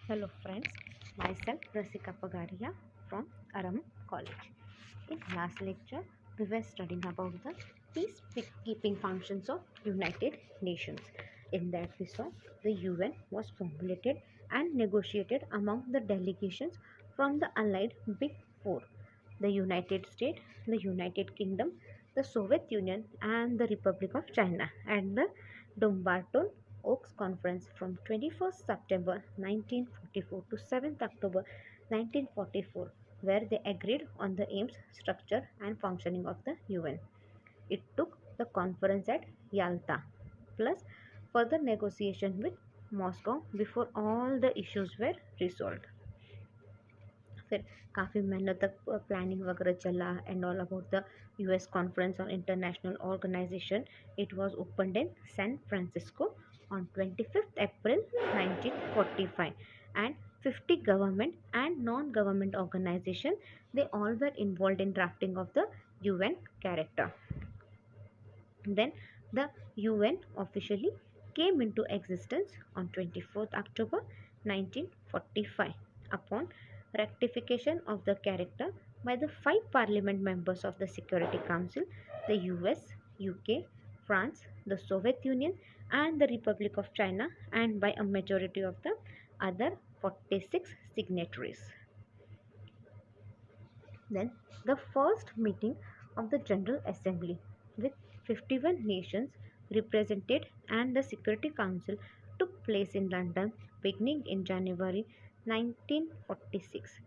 Hello friends, myself Rasika Pagaria from Aram College. In last lecture, we were studying about the peacekeeping functions of United Nations. In that we saw the UN was formulated and negotiated among the delegations from the allied Big Four, the United States, the United Kingdom, the Soviet Union and the Republic of China at the Dumbarton Oaks Conference from 21st September 1944 to 7th October 1944, where they agreed on the aims, structure, and functioning of the UN. It took the conference at Yalta, plus further negotiation with Moscow before all the issues were resolved. फिर काफ़ी मेहनत तक planning वगैरह चला and all about the US conference on international organisation. It was opened in San Francisco on 25th April 1945 and 50 government and non-government organization, they all were involved in drafting of the UN character. Then the UN officially came into existence on 24th October 1945 upon rectification of the character by the five parliament members of the Security Council, the US, UK, France, the Soviet Union, and the Republic of China, and by a majority of the other 46 signatories. Then the first meeting of the General Assembly with 51 nations represented and the Security Council took place in London beginning in January 1946.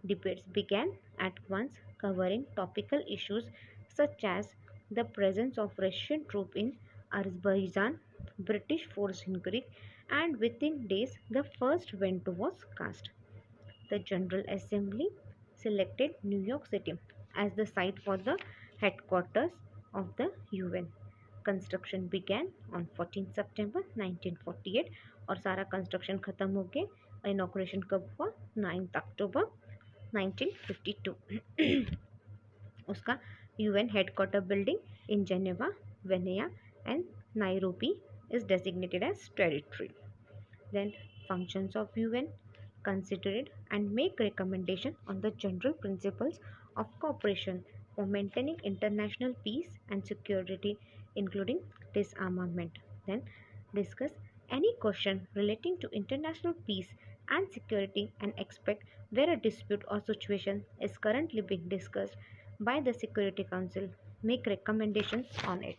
Debates began at once covering topical issues such as the presence of Russian troops in Azerbaijan, British force in Greece, and within days the first veto was cast. The General Assembly selected New York City as the site for the headquarters of the UN. Construction began on 14 September 1948 और सारा construction ख़त्म हो गया. Inauguration कब हुआ? 9 अक्टूबर 1952. उसका UN headquarter building in Geneva, Vienna and Nairobi is designated as territory. Then functions of UN: consider and make recommendation on the general principles of cooperation for maintaining international peace and security, including disarmament. Then discuss any question relating to international peace and security and expect where a dispute or situation is currently being discussed by the Security Council, make recommendations on it.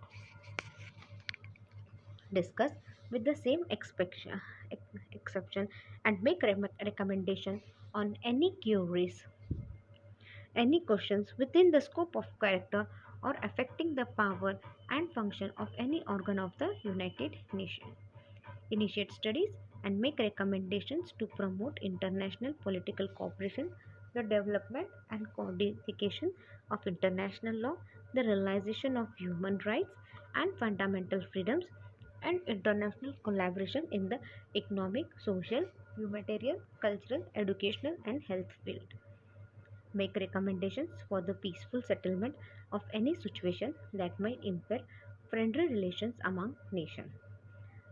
Discuss with the same exception and make recommendation on any queries, any questions within the scope of character or affecting the power and function of any organ of the United Nations. Initiate studies and make recommendations to promote international political cooperation, the development and codification of international law, the realization of human rights and fundamental freedoms, and international collaboration in the economic, social, humanitarian, cultural, educational, and health field. Make recommendations for the peaceful settlement of any situation that might impair friendly relations among nations.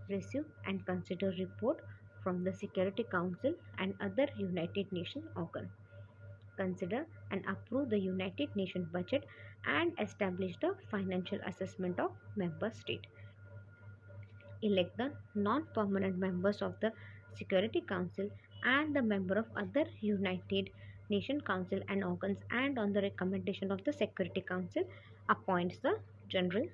Receive and consider report from the Security Council and other United Nations organs. Consider and approve the United Nations budget and establish the financial assessment of member state. Elect the non-permanent members of the Security Council and the member of other United Nations Council and organs, and on the recommendation of the Security Council appoints the General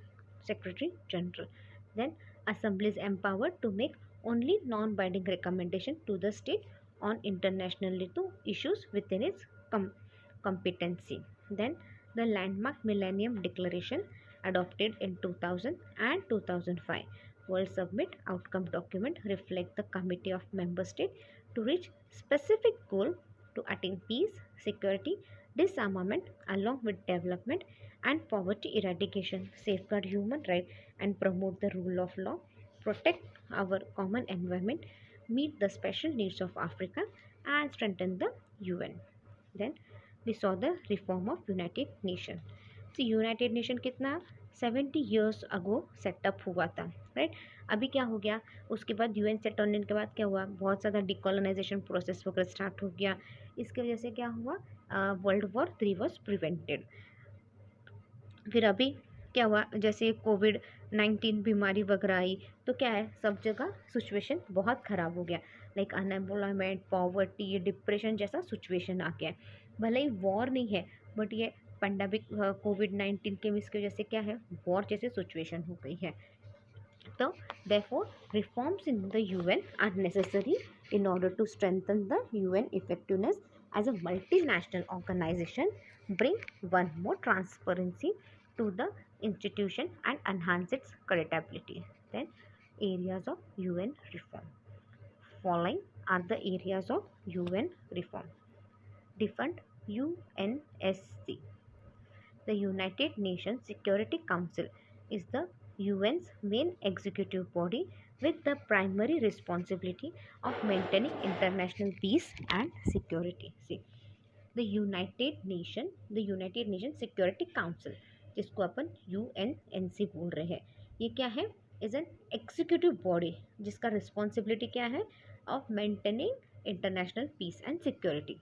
Secretary General. Then Assembly is empowered to make only non-binding recommendation to the state on international issues within its competency. Then the landmark Millennium Declaration adopted in 2000 and 2005. World Summit outcome document reflect the committee of member states to reach specific goal to attain peace, security, disarmament along with development and poverty eradication, safeguard human rights and promote the rule of law, protect our common environment, meet the special needs of Africa and strengthen the UN. Then we saw the reform of United Nations. So United Nation कितना 70 years अगो setup हुआ था, right. अभी क्या हो गया, उसके बाद UN set होने के बाद क्या हुआ, बहुत ज़्यादा डिकोलोनाइजेशन प्रोसेस वगैरह स्टार्ट हो गया। इसकी वजह से क्या हुआ, वर्ल्ड वॉर 3 वॉज प्रिवेंटेड। फिर अभी क्या हुआ, जैसे कोविड-19 बीमारी वगैरह आई, तो क्या है, सब जगह सिचुएशन बहुत ख़राब हो गया। लाइक अनएम्प्लॉयमेंट, पॉवर्टी, डिप्रेशन जैसा सिचुएशन आ गया है। भले ही वॉर नहीं है, बट ये पेंडेमिक कोविड-19 के इसकी वजह से क्या है, वॉर जैसे सिचुएशन हो गई है। So, therefore, reforms in the UN are necessary in order to strengthen the UN effectiveness as a multinational organization, bring one more transparency to the institution and enhance its credibility. Then, areas of UN reform. Following are the areas of UN reform. Defund UNSC. The United Nations Security Council is the UN's main executive body with the primary responsibility of maintaining international peace and security. See, the United Nations Security Council, जिसको अपन UNNC बोल रहे हैं, ये क्या है, is an executive body जिसका responsibility क्या है, of maintaining international peace and security.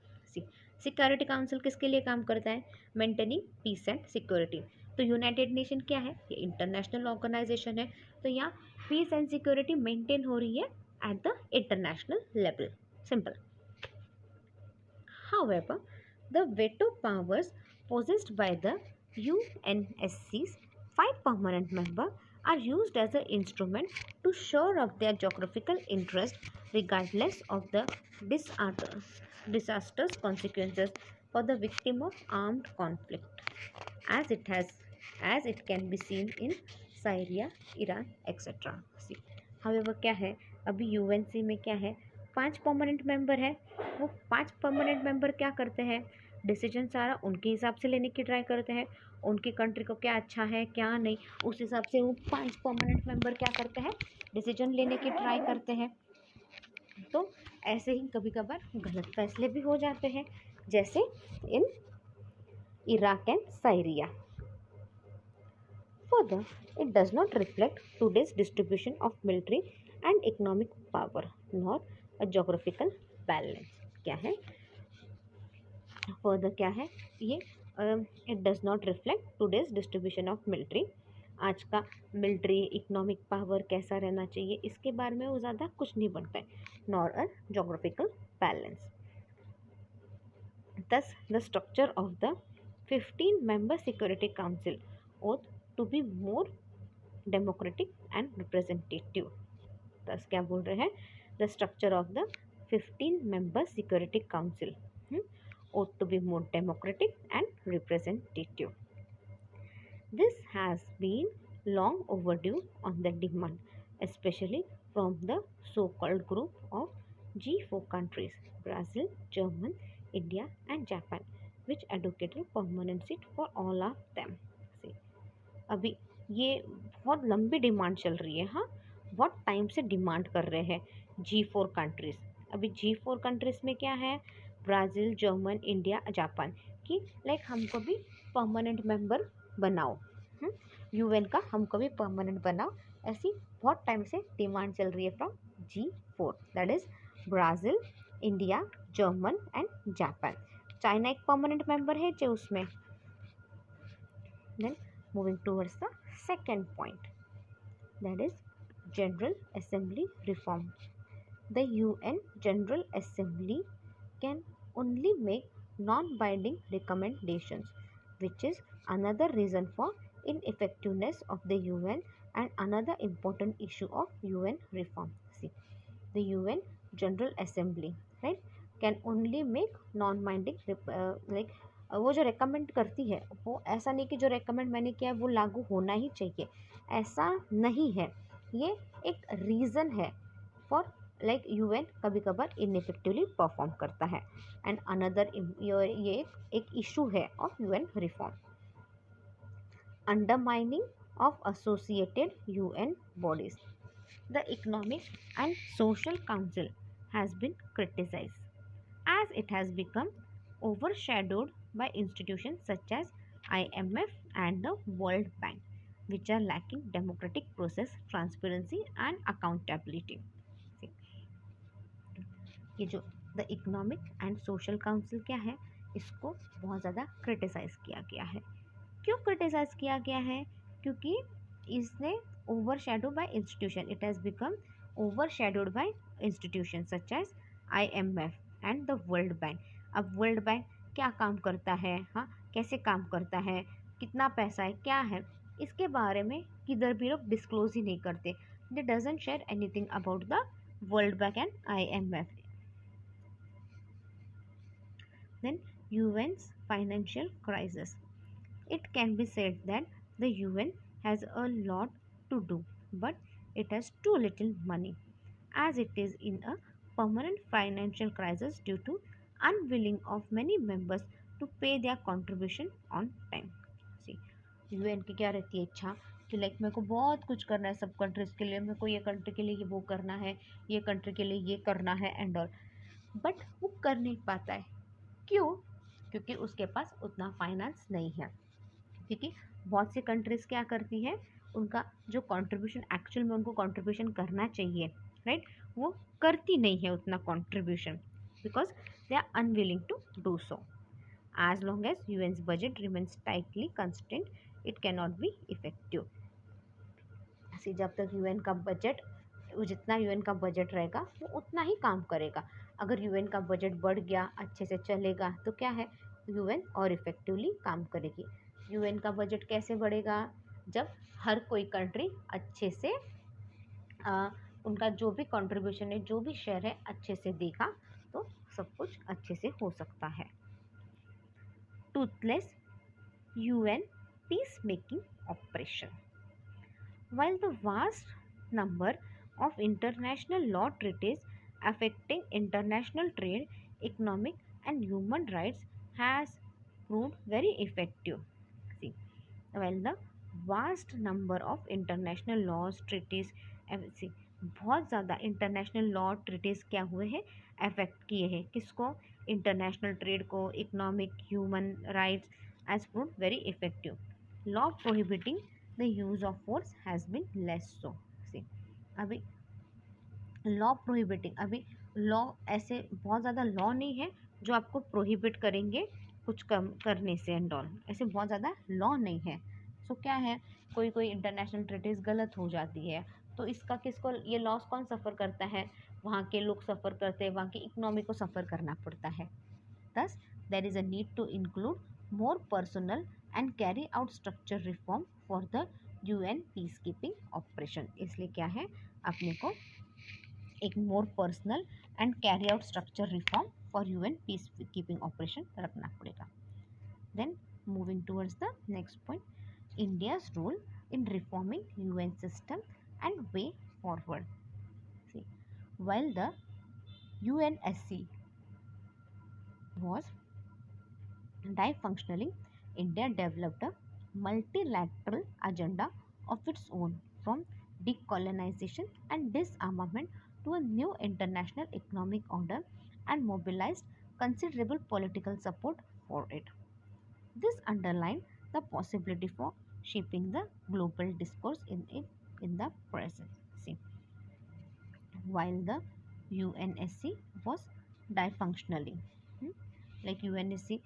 Security council किसके लिए काम करता है, मेंटेनिंग पीस एंड सिक्योरिटी। तो यूनाइटेड नेशन क्या है, ये इंटरनेशनल ऑर्गेनाइजेशन है, तो यहाँ पीस एंड सिक्योरिटी मेंटेन हो रही है at the international level, simple. However, the veto powers possessed by the UNSC's 5 permanent members are used as an instrument to shore up their geographical interest regardless of the disastrous consequences for the victim of armed conflict, as it can be seen in Syria, Iran, etc. See, however, क्या है, अभी UNC में क्या है, 5 permanent member है। वो 5 permanent member क्या करते हैं, डिसीजन सारा उनके हिसाब से लेने की ट्राई करते हैं, उनकी कंट्री को क्या अच्छा है क्या नहीं, उस हिसाब से वो 5 परमानेंट मेंबर क्या करते हैं, डिसीजन लेने की ट्राई करते हैं। तो ऐसे ही कभी कभार गलत फैसले भी हो जाते हैं, जैसे in Iraq and Syria. Further, it does not reflect today's distribution of military and economic power, nor a geographical balance. क्या है, further क्या है ये, it does not reflect today's distribution of military, आज का मिलिट्री इकोनॉमिक पावर कैसा रहना चाहिए, इसके बारे में वो ज़्यादा कुछ नहीं बनता है, nor a geographical balance. Thus, the structure of the 15-member Security Council ought to be more democratic and representative. Thus, क्या बोल रहे हैं, the structure of the 15-member Security Council ought to be more democratic and representative. This has been long overdue on the demand, especially from the so-called group of G4 countries, Brazil, Germany, India and Japan, which advocated permanent seat for all of them. See, अभी ये बहुत लंबी demand चल रही है, हाँ बहुत time से डिमांड कर रहे हैं G4 कंट्रीज़। अभी G4 कंट्रीज़ में क्या है, ब्राज़ील, जर्मन, इंडिया, जापान की, लाइक हमको भी परमानेंट मेंबर बनाओ, यूएन का हमको भी परमानेंट बनाओ, ऐसी बहुत टाइम से डिमांड चल रही है from G4, that is Brazil, India, German and Japan. China एक परमानेंट मेंबर है जो उसमें। Then moving towards the second point, that is General Assembly reform. The UN General Assembly can only make non-binding recommendations, which is another reason for ineffectiveness of the UN and another important issue of UN reform. See, the UN General Assembly, right, can only make non-binding like वो जो recommend करती है, वो ऐसा नहीं कि जो recommend मैंने किया है वो लागू होना ही चाहिए, ऐसा नहीं है। ये एक रीज़न है फॉर लाइक यूएन कभी कभार इनइफेक्टिवली परफॉर्म करता है, एंड अनदर ये एक इशू है of UN reform. Undermining of associated UN bodies, the Economic and Social Council has been criticised as it has become overshadowed by institutions such as IMF and the World Bank. which are lacking democratic process, transparency and accountability. See, ये जो the Economic and Social council क्या है, इसको बहुत ज़्यादा criticise किया गया है। क्यों क्रिटिसाइज किया गया है? क्योंकि इसने overshadow by institution, it has become overshadowed by institution such as IMF and the World Bank. अब वर्ल्ड बैंक क्या काम करता है, हाँ कैसे काम करता है, कितना पैसा है, क्या है, इसके बारे में किधर भी लोग डिस्क्लोज ही नहीं करते। दे doesn't share anything about the World bank and IMF। Then UN's financial crisis. It can be said that the UN has a lot to do, but it has too little money, as it is in a permanent financial crisis due to unwilling of many members to pay their contribution on time. See, UN की क्या रहती है इच्छा कि like मेरे को बहुत कुछ करना है सब कंट्रीज़ के लिए, मेरे को ये कंट्री के लिए ये वो करना है, ये कंट्री के लिए ये करना है एंड ऑल, बट वो कर नहीं पाता है। क्यों? क्योंकि उसके पास उतना फाइनेंस नहीं है। क्योंकि बहुत सी कंट्रीज़ क्या करती है, उनका जो कंट्रीब्यूशन एक्चुअल में उनको कंट्रीब्यूशन करना चाहिए, राइट, वो करती नहीं है उतना contribution, because they are unwilling to do so. As long as UN's budget remains tightly constant, it can not be effective. ऐसे जब तक यूएन का बजट, जितना यूएन का बजट रहेगा वो उतना ही काम करेगा। अगर यूएन का बजट बढ़ गया, अच्छे से चलेगा, तो क्या है, यूएन और इफेक्टिवली काम करेगी। यूएन का बजट कैसे बढ़ेगा? जब हर कोई कंट्री अच्छे से उनका जो भी कंट्रीब्यूशन है, जो भी शेयर है, अच्छे से देगा, तो सब कुछ अच्छे से हो सकता है। Toothless UN peace making operation. While the vast number of international law treaties affecting international trade, economic and human rights has proved very effective. See, while the vast number of international laws treaties, see, बहुत ज़्यादा international law treaties क्या हुए हैं, affect किए हैं किसको, international trade को, economic human rights, as prove very effective. Law prohibiting the use of force has been less so. See, अभी लॉ प्रोहिबिटिंग, अभी लॉ ऐसे बहुत ज़्यादा लॉ नहीं है जो आपको प्रोहिबिट करेंगे कुछ कम करने से एंड ऑल, ऐसे बहुत ज़्यादा लॉ नहीं है। सो क्या है, कोई कोई इंटरनेशनल ट्रीटीज़ गलत हो जाती है, तो इसका किसको, ये लॉस कौन सफ़र करता है, वहाँ के लोग सफ़र करते हैं, वहाँ की इकोनॉमी को सफ़र करना पड़ता है। Thus, there is a need to include more personnel and carry out structure reform for the UN peacekeeping operation। इसलिए क्या है, अपने को एक more personnel and carry out structure reform for UN peace keeping operation रखना पड़ेगा। Then moving towards the next point, India's role in reforming UN system and way forward. See, while the UNSC was dysfunctioning, India developed a multilateral agenda of its own, from decolonization and disarmament to a new international economic order, and mobilized considerable political support for it. This underlined the possibility for shaping the global discourse in the present. See, while the UNSC was dysfunctioning, like UNSC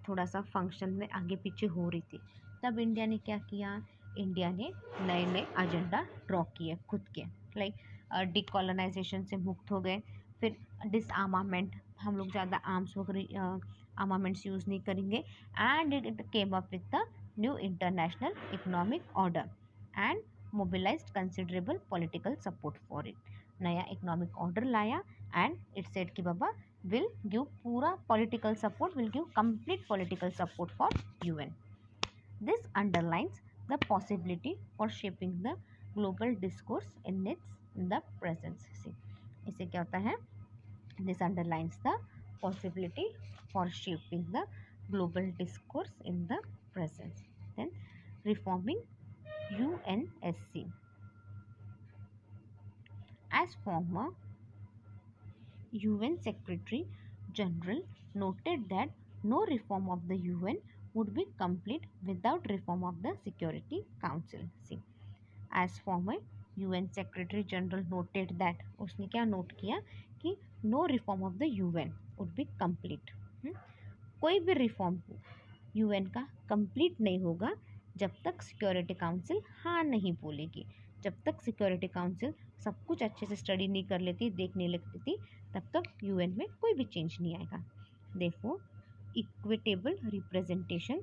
थोड़ा सा function में आगे पीछे हो रही थी, तब India ने क्या किया, इंडिया ने नए नए एजेंडा ड्रॉ किए खुद के, लाइक डिकॉलोनाइजेशन से मुक्त हो गए, फिर डिसआर्मामेंट, हम लोग ज़्यादा आर्म्स वगैरह आर्मामेंट्स यूज़ नहीं करेंगे, and it came up with the new international economic order and mobilised considerable political support for it. नया इकोनॉमिक ऑर्डर लाया एंड इट सेड कि बाबा will give पूरा political support, will give complete political support for UN. This underlines the possibility for shaping the global discourse in the present. See, इसे क्या होता है, this underlines the possibility for shaping the global discourse in the present. Then reforming UNSC. As former UN Secretary General noted that no reform of the UN would be complete without reform of the Security Council. See, as former UN Secretary General noted that, उसने क्या note किया कि no reform of the UN would be complete. कोई भी reform UN का complete नहीं होगा जब तक सिक्योरिटी काउंसिल हाँ नहीं बोलेगी। जब तक सिक्योरिटी काउंसिल सब कुछ अच्छे से स्टडी नहीं कर लेती, देख नहीं लेती, तब तक यूएन में कोई भी चेंज नहीं आएगा। देखो, equitable representation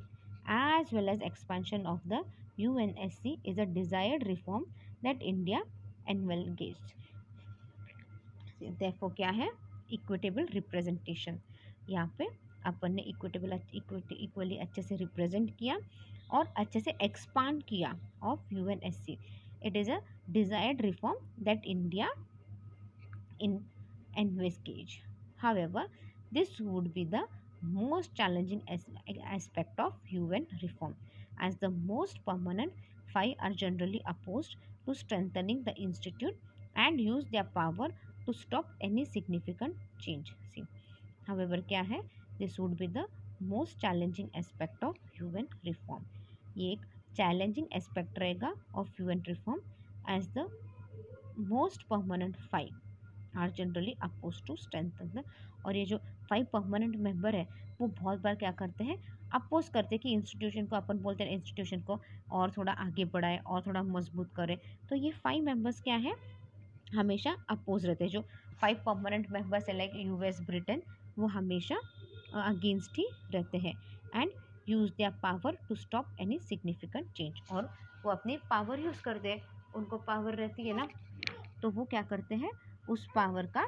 as well as expansion of the UNSC is a desired reform that India envisaged. Therefore क्या है, इक्विटेबल रिप्रेजेंटेशन। यहाँ पे अपन ने इक्वली अच्छे से रिप्रेजेंट किया और अच्छे से एक्सपांड किया of UNSC. It is a desired reform that India in envisage. However, this would be the most challenging aspect of UN reform, as the most permanent five are generally opposed to strengthening the institute and use their power to stop any significant change. See, however, क्या है, this would be the most challenging aspect of UN reform. ये एक challenging aspect रहेगा of UN reform, as the most permanent five are generally oppose to strengthen. और ये जो 5 permanent member है वो बहुत बार क्या करते हैं, अपोज करते हैं कि इंस्टीट्यूशन को, अपन बोलते हैं इंस्टीट्यूशन को और थोड़ा आगे बढ़ाए और थोड़ा मजबूत करे। तो ये 5 मेंबर्स क्या है, हमेशा अपोज रहते हैं। जो 5 परमानेंट मेंबर्स है लाइक यूएस, ब्रिटेन, वो हमेशा अगेंस्ट ही रहते हैं and use their power to stop any significant change. और वो अपनी पावर यूज़ करते हैं, उनको पावर रहती है ना, तो वो क्या करते हैं, उस पावर का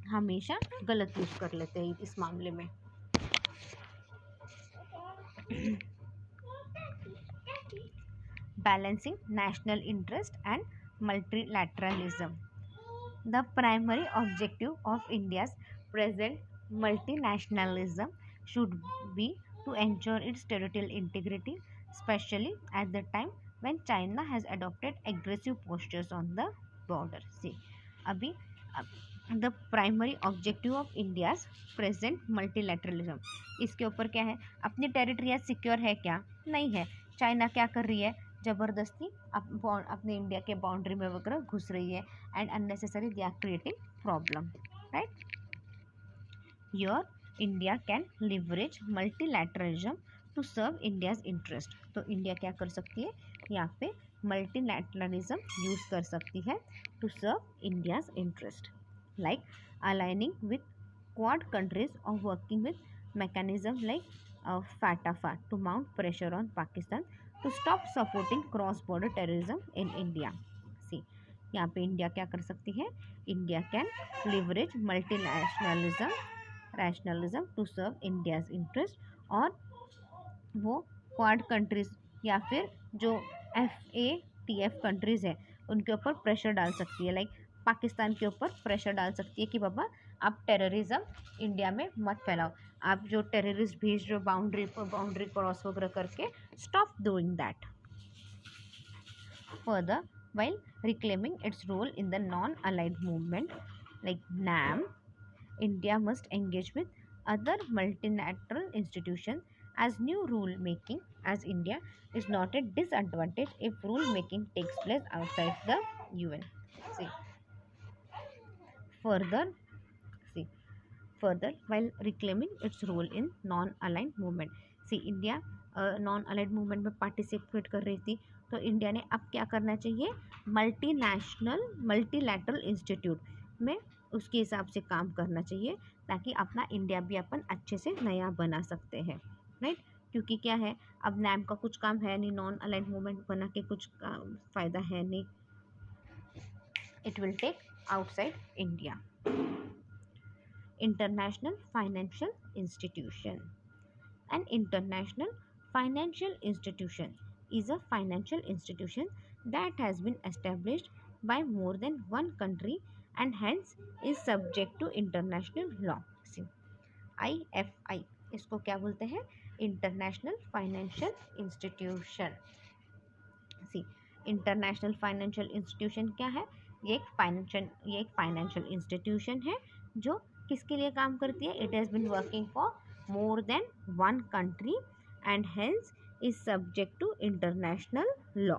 हमेशा गलत यूज कर लेते हैं इस मामले में। Balancing national interest and multilateralism. The primary objective of India's present multinationalism should be to ensure its territorial integrity, especially at the time when China has adopted aggressive postures on the border. See, अभी the primary objective of India's present multilateralism, इसके ऊपर क्या है, अपनी territory secure है क्या, नहीं है। चाइना क्या कर रही है, ज़बरदस्ती अपने इंडिया के बाउंड्री में वगैरह घुस रही है and unnecessary they are creating problem, right. Your India can leverage multilateralism to serve India's interest. तो इंडिया क्या कर सकती है, यहाँ पे मल्टीलैटरलिज्म यूज़ कर सकती है to serve India's interest, like aligning with Quad countries or working with mechanism like FATF to mount pressure on Pakistan to stop supporting cross-border terrorism in India. See, यहाँ पे इंडिया क्या कर सकती है, India can leverage rationalism to serve India's interest, और वो quad countries या फिर जो FATF कंट्रीज है उनके ऊपर प्रेशर डाल सकती है, लाइक पाकिस्तान के ऊपर प्रेशर डाल सकती है कि बाबा आप टेररिज्म इंडिया में मत फैलाओ, आप जो टेररिस्ट भेज रहे हो बाउंड्री क्रॉस वगैरह करके, stop doing that. Further, while reclaiming its role in the non-allied movement like NAM, India must engage with other multilateral institutions as new rule making, as India is not at disadvantage if rule making takes place outside the UN. See, further, while reclaiming its role in non-aligned movement, see India non-aligned movement में participate कर रही थी, तो India ने अब क्या करना चाहिए, मल्टीलैटरल इंस्टीट्यूट में उसके हिसाब से काम करना चाहिए, ताकि अपना इंडिया भी अपन अच्छे से नया बना सकते हैं, राइट। क्योंकि क्या है, अब नैम का कुछ काम है नहीं, नॉन अलाइंड मूवमेंट बना के कुछ फ़ायदा है नहीं, it will take outside India. International Financial Institution. An international financial institution is a financial institution that has been established by more than one country and hence is subject to international law. See, IFI इसको क्या बोलते हैं, international financial institution. सी, international financial institution क्या है, ये एक financial institution है जो किसके लिए काम करती है, it has been working for more than one country and hence is subject to international law,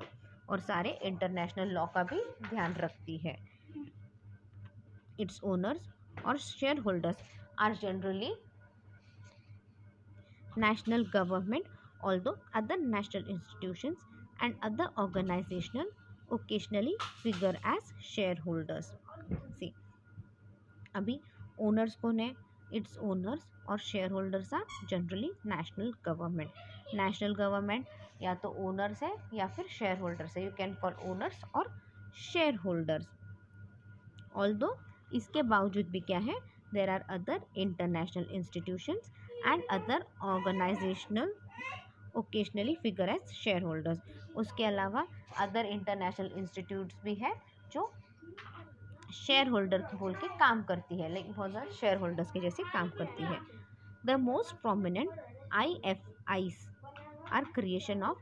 और सारे इंटरनेशनल लॉ का भी ध्यान रखती है. इट्स ओनर्स और share holders are generally national government, although other national institutions and other organizational occasionally figure as shareholders. See, अभी owners कौन है? इट्स ओनर्स और share holders are generally national government. National government या तो owners है या फिर शेयर होल्डर्स है. यू कैन कॉल ओनर्स और शेयर होल्डर्स. ऑल्दो इसके बावजूद भी क्या है, there are other international institutions and other organisational occasionally figure as share holders. उसके अलावा अदर इंटरनेशनल इंस्टीट्यूट्स भी है जो शेयर होल्डर बोल के काम करती है, लाइक बहुत ज़्यादा शेयर होल्डर्स के जैसे काम करती है. The most prominent IFIs are creation of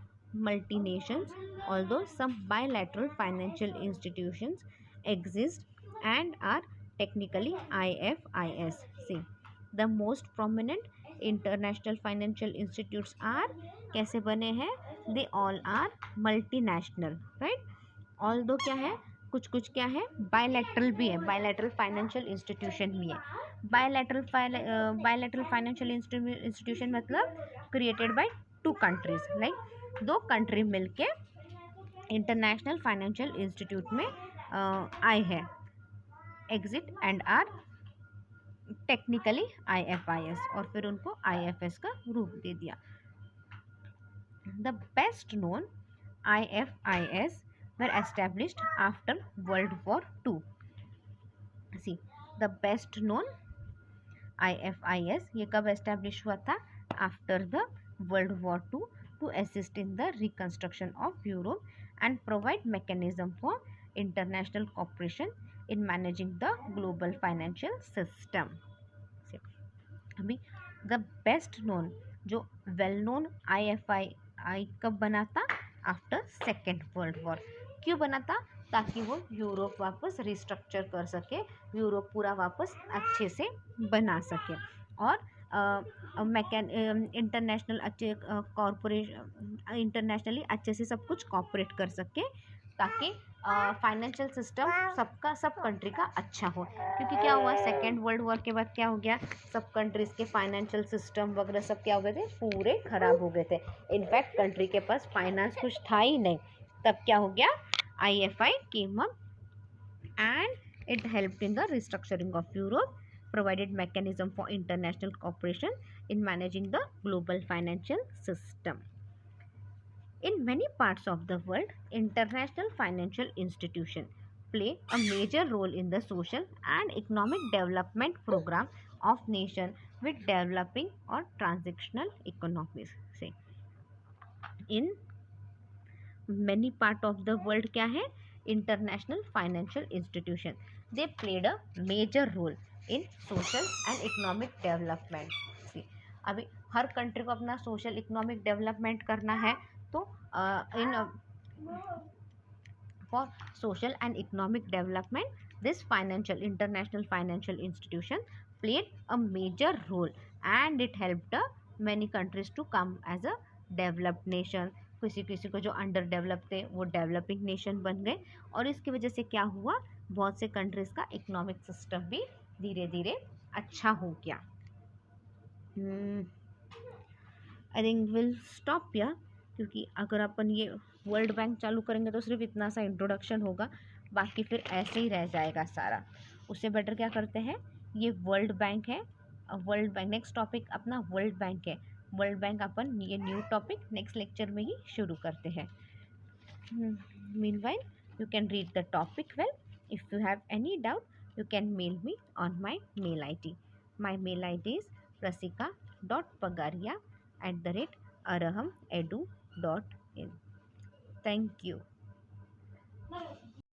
multinations, although some bilateral financial institutions exist and are technically IFIs. See, the most prominent international financial institutes are कैसे बने हैं? They all are multinational, right? Although क्या है, कुछ कुछ क्या है, bilateral भी है. बायलैटरल फाइनेंशियल इंस्टीट्यूशन भी है. बायलैटरल फाइनेंशियल इंस्टीट्यूशन मतलब created by two countries, like दो कंट्री मिलके इंटरनेशनल फाइनेंशियल इंस्टीट्यूट में आए हैं. Exit and are technically IFIs, और फिर उनको IFS का रूप दे दिया. The best known IFIs were established after World War II. See, the best known IFIs ये कब establish हुआ था? After the World War II, to assist in the reconstruction of Europe and provide mechanism for international cooperation in managing the global financial system. See, अभी the best known जो well known IFI कब बना था? After second world war. क्यों बना था? ताकि वो यूरोप वापस रिस्ट्रक्चर कर सके, यूरोप पूरा वापस अच्छे से बना सके, और इंटरनेशनल अच्छे कॉरपोरेशन इंटरनेशनली अच्छे से सब कुछ कॉपरेट कर सके, ताकि फाइनेंशियल सिस्टम सबका, सब कंट्री का अच्छा हो. क्योंकि क्या हुआ, सेकेंड वर्ल्ड वॉर के बाद क्या हो गया, सब कंट्रीज़ के फाइनेंशियल सिस्टम वगैरह सब क्या हो गए थे, पूरे ख़राब हो गए थे. इनफैक्ट कंट्री के पास फाइनेंस कुछ था ही नहीं. तब क्या हो गया, IFI came up and it helped in the restructuring of Europe, provided mechanism for international cooperation in managing the global financial system. In many parts of the world, international financial institutions play a major role in the social and economic development program of nations with developing or transitional economies. Say, in many part of the world क्या है, international financial institution, they played a major role in social and economic development. See, अभी हर country को अपना social economic development करना है, तो in for social and economic development this financial international financial institution played a major role and it helped many countries to come as a developed nation. किसी किसी को जो अंडर डेवलप थे वो developing nation बन गए, और इसकी वजह से क्या हुआ, बहुत से कंट्रीज़ का इकोनॉमिक सिस्टम भी धीरे धीरे अच्छा हो गया. आई थिंक विल स्टॉप या, क्योंकि अगर अपन ये वर्ल्ड बैंक चालू करेंगे तो सिर्फ इतना सा इंट्रोडक्शन होगा, बाकी फिर ऐसे ही रह जाएगा सारा. उससे बेटर क्या करते हैं, ये वर्ल्ड बैंक है, वर्ल्ड बैंक नेक्स्ट टॉपिक अपना वर्ल्ड बैंक है. वर्ल्ड बैंक अपन ये न्यू टॉपिक नेक्स्ट लेक्चर में ही शुरू करते हैं. Meanwhile you can read the topic well. If you have any doubt, you can mail me on my mail ID. My mail ID is prasika.pagaria@arahamedu.in. Thank you.